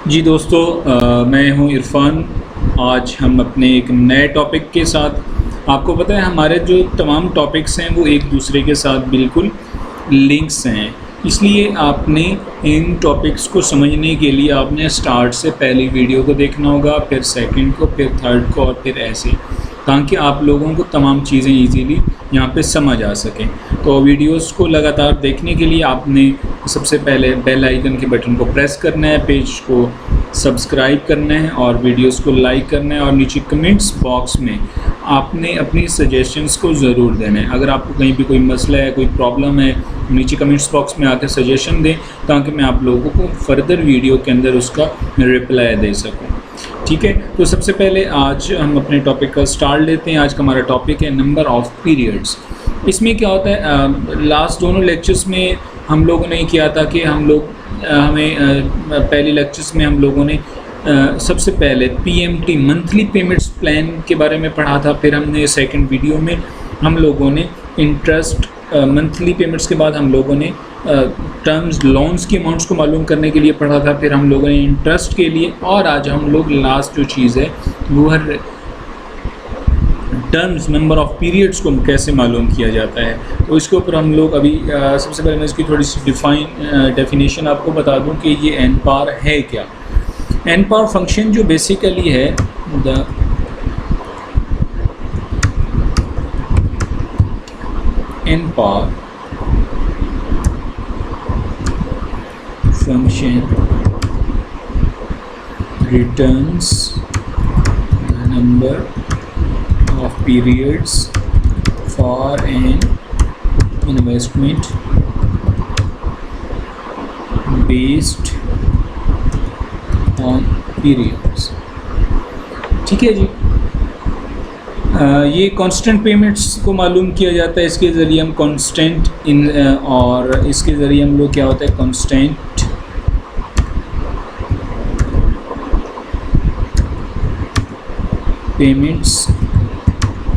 जी दोस्तों, मैं हूं इरफान। आज हम अपने एक नए टॉपिक के साथ, आपको पता है हमारे जो तमाम टॉपिक्स हैं वो एक दूसरे के साथ बिल्कुल लिंक्स हैं। इसलिए आपने इन टॉपिक्स को समझने के लिए आपने स्टार्ट से पहली वीडियो को देखना होगा, फिर सेकंड को, फिर थर्ड को और फिर ऐसे, ताकि आप लोगों को तमाम चीज़ें इजीली यहाँ पे समझ आ सकें। तो वीडियोस को लगातार देखने के लिए आपने सबसे पहले बेल आइकन के बटन को प्रेस करना है, पेज को सब्सक्राइब करना है और वीडियोस को लाइक करना है, और नीचे कमेंट्स बॉक्स में आपने अपनी सजेशंस को ज़रूर देना है। अगर आपको कहीं भी कोई मसला है, कोई प्रॉब्लम है, नीचे कमेंट्स बॉक्स में आकर सजेशन दें, ताकि मैं आप लोगों को फर्दर वीडियो के अंदर उसका रिप्लाई दे सकूँ। ठीक है, तो सबसे पहले आज हम अपने टॉपिक का स्टार्ट लेते हैं। आज का हमारा टॉपिक है नंबर ऑफ़ पीरियड्स। इसमें क्या होता है, लास्ट दोनों लेक्चर्स में हम लोगों ने किया था कि पहले लेक्चर्स में हम लोगों ने सबसे पहले पीएमटी मंथली पेमेंट्स प्लान के बारे में पढ़ा था। फिर हमने सेकंड वीडियो में हम लोगों ने इंटरेस्ट मंथली पेमेंट्स के बाद हम लोगों ने टर्म्स लोन्स की अमाउंट्स को मालूम करने के लिए पढ़ा था। फिर हम लोगों ने इंटरेस्ट के लिए, और आज हम लोग लास्ट जो चीज़ है वो है टर्म्स नंबर ऑफ़ पीरियड्स को कैसे मालूम किया जाता है। तो इसके ऊपर हम लोग अभी सबसे पहले मैं इसकी थोड़ी सी डेफिनेशन आपको बता दूं कि ये एन पावर है क्या। एन पावर फंक्शन जो बेसिकली है the N power function returns the number of periods for an investment based on periods। ठीक है जी। ये कांस्टेंट पेमेंट्स को मालूम किया जाता है, इसके ज़रिए हम कांस्टेंट और इसके ज़रिए हम लोग क्या होता है कांस्टेंट पेमेंट्स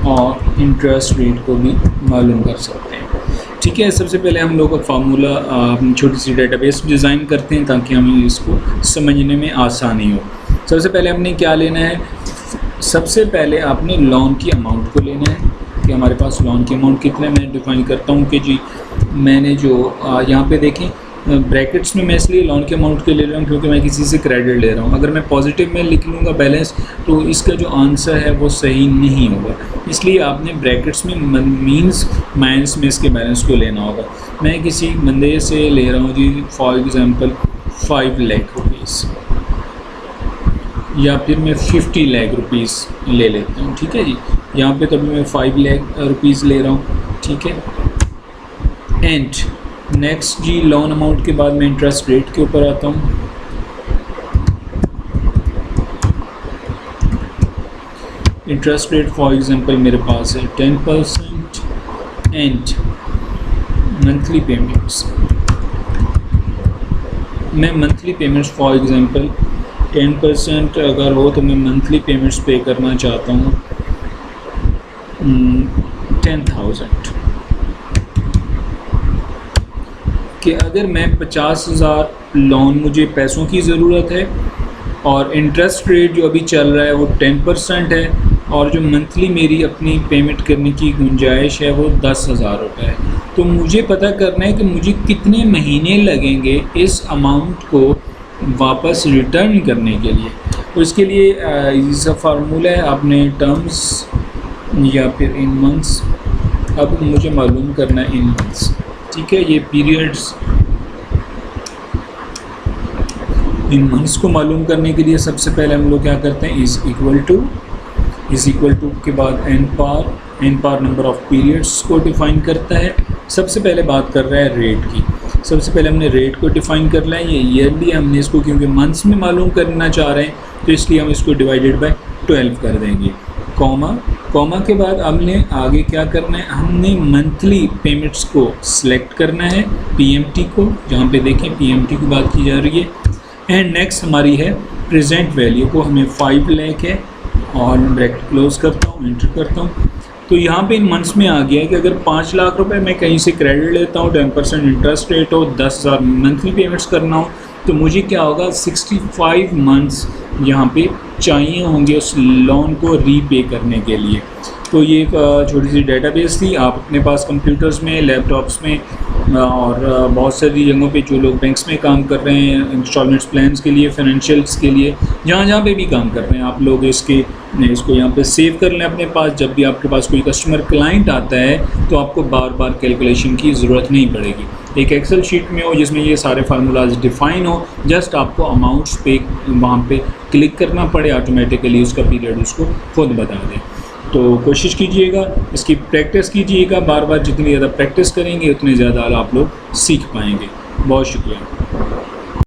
और इंटरेस्ट रेट को भी मालूम कर सकते हैं। ठीक है, सबसे पहले हम लोग का फार्मूला छोटी सी डेटाबेस डिज़ाइन करते हैं ताकि हमें इसको समझने में आसानी हो। सबसे पहले हमने क्या लेना है, सबसे पहले आपने लोन की अमाउंट को लेना है कि हमारे पास लोन की अमाउंट कितने। मैं डिफ़ाइन करता हूँ कि जी मैंने जो यहाँ पे देखें ब्रैकेट्स में मैं इसलिए लोन के अमाउंट के ले रहा हूँ क्योंकि मैं किसी से क्रेडिट ले रहा हूँ। अगर मैं पॉजिटिव में लिख लूँगा बैलेंस तो इसका जो आंसर है वो सही नहीं होगा, इसलिए आपने ब्रैकेट्स में मींस माइनस में इसके बैलेंस को लेना होगा। मैं किसी बंदे से ले रहा हूँ जी फॉर एग्ज़ाम्पल 5 लाख रुपीज़, या फिर मैं 50 लाख रुपीज़ ले लेता हूँ। ठीक है जी, यहाँ पे कभी मैं 5 लाख रुपीज़ ले रहा हूँ। ठीक है, एंड नेक्स्ट जी लोन अमाउंट के बाद मैं इंटरेस्ट रेट के ऊपर आता हूँ। इंटरेस्ट रेट फॉर एग्जांपल मेरे पास है 10% एंड मंथली पेमेंट्स, मैं मंथली पेमेंट्स फॉर एग्जांपल 10% अगर हो तो मैं मंथली पेमेंट्स पे करना चाहता हूँ 10,000 कि अगर मैं 50,000 लोन मुझे पैसों की ज़रूरत है और इंटरेस्ट रेट जो अभी चल रहा है वो 10% है, और जो मंथली मेरी अपनी पेमेंट करने की गुंजाइश है वो 10,000 रुपये है, तो मुझे पता करना है कि मुझे कितने महीने लगेंगे इस अमाउंट को वापस रिटर्न करने के लिए। तो इसके लिए इसका फार्मूला है, आपने टर्म्स या फिर इन मंथ्स, अब मुझे मालूम करना है इन मंथ्स। ठीक है, ये पीरियड्स इन मंथ्स को मालूम करने के लिए सबसे पहले हम लोग क्या करते हैं, इज़ इक्वल टू के बाद N power number of periods को डिफ़ाइन करता है। सबसे पहले बात कर रहा है रेट की, सबसे पहले हमने रेट को डिफ़ाइन करना है। ये ईयरली हमने इसको क्योंकि मंथ्स में मालूम करना चाह रहे हैं तो इसलिए हम इसको डिवाइडेड बाय 12 कर देंगे। कॉमा के बाद हमने आगे क्या करना है, हमने मंथली पेमेंट्स को सिलेक्ट करना है, पीएमटी को, जहाँ पे देखें पीएमटी की बात की जा रही है। एंड नेक्स्ट हमारी है प्रेजेंट वैल्यू को, हमें 5 लाख है और ब्रैकेट क्लोज करता हूँ, एंटर करता हूँ। तो यहाँ पे इन मंथ्स में आ गया है कि अगर 5 लाख रुपए मैं कहीं से क्रेडिट लेता हूँ, 10% इंटरेस्ट रेट हो, 10,000 मंथली पेमेंट्स करना हो, तो मुझे क्या होगा 65 मंथ्स यहाँ पे चाहिए होंगे उस लोन को रीपे करने के लिए। तो ये एक छोटी सी डेटाबेस थी। आप अपने पास कंप्यूटर्स में, लैपटॉप्स में और बहुत सारी जगहों पे जो लोग बैंक्स में काम कर रहे हैं इंस्टॉलमेंट्स प्लान्स के लिए, फाइनेंशियल्स के लिए, जहाँ पे भी काम कर रहे हैं आप लोग इसको यहाँ पे सेव कर लें अपने पास। जब भी आपके पास कोई कस्टमर क्लाइंट आता है तो आपको बार बार कैलकुलेशन की ज़रूरत नहीं पड़ेगी। एक एक्सेल शीट में हो जिसमें ये सारे फार्मूलाज डिफ़ाइन हो, जस्ट आपको अमाउंट्स पे वहाँ पे क्लिक करना पड़े, ऑटोमेटिकली उसका पीरियड उसको खुद बता दें। तो कोशिश कीजिएगा, इसकी प्रैक्टिस कीजिएगा बार बार। जितनी ज़्यादा प्रैक्टिस करेंगे उतने ज़्यादा आप लोग सीख पाएंगे। बहुत शुक्रिया।